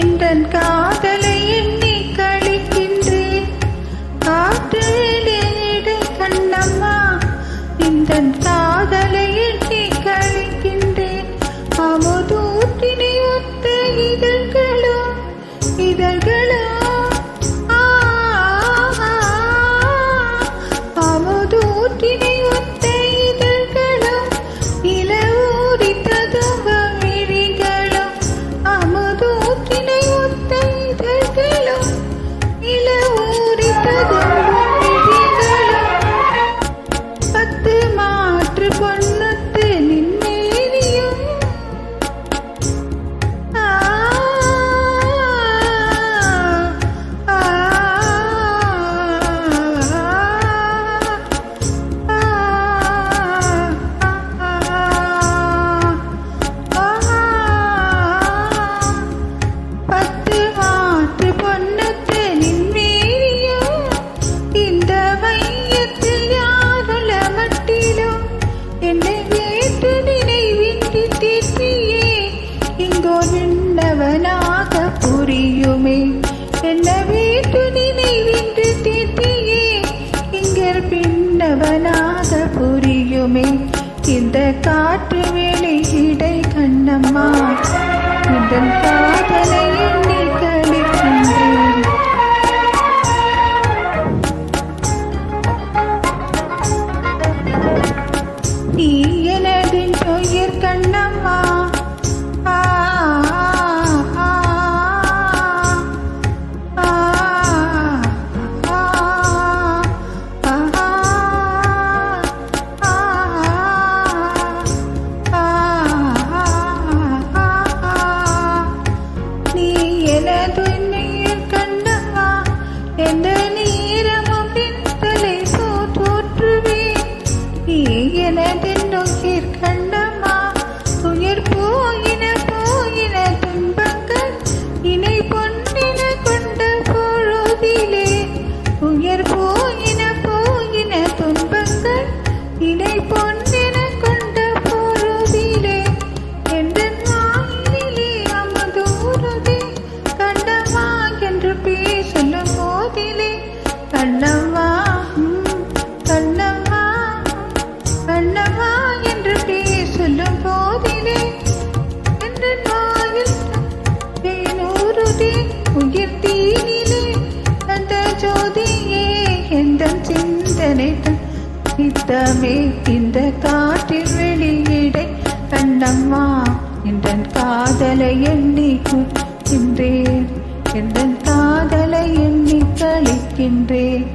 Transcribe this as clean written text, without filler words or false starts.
இன்றன் காதலை எண்ணி கழிக்கின்றேன். காற்றிலே கண்ணம்மா இன்றன் காதலை எண்ணி கழிக்கின்றேன். அமுதூற்றினை ஒத்த இதழ்களோ இதழ்களோ அமுதூற்றினை ஒத்த இதழ்களோ இளவூரி ததும்ப விழிகளோ அமுதூற்றினை ஒத்த இதழ்களோ இளவூரி ததும்ப விழிகளோ பத்து மாற்று பொன்னத்து நின்னேனியும் விண்ணவனாக புரியுமே என்ன வீட்டு நினைவின்று தீட்டியே இங்கர் பின்னவனாக புரியுமே இந்த காற்று வெளியிடை கண்ணம்மா இதன் காதலை எண்ணி கழிக்கின்றேன். நீ எனதின் துயர் கண்ணம்மா எந்த நேரமும் பின்தலை தோற்றுவேன். நீ எனதென்னுயிர் கண்ணம்மா துயர் போயின போயின துன்பங்கள் இணை பொன்னின கொண்ட பொழுதிலே துயர் போயின போயின துன்பங்கள் இணை பொன்னின கொண்ட பொழுதிலே எந்த நாளிலே அமதூருதே கண்ணம்மா என்று பேசலும் போதிலே கண்ணம்மா கண்ணம்மா கண்ணம்மா என்று பேசலும் போதிலே என்ற நாயில் தேனூருதே உயிர் தீனிலே அந்த ஜோதியே எந்த சிந்தனை நித்தமே இந்த காற்றில் வெளியிடை கண்ணம்மா என் காதலை எண்ணி குக்கின்றேன் என் காதலை எண்ணி கழிக்கின்றேன்.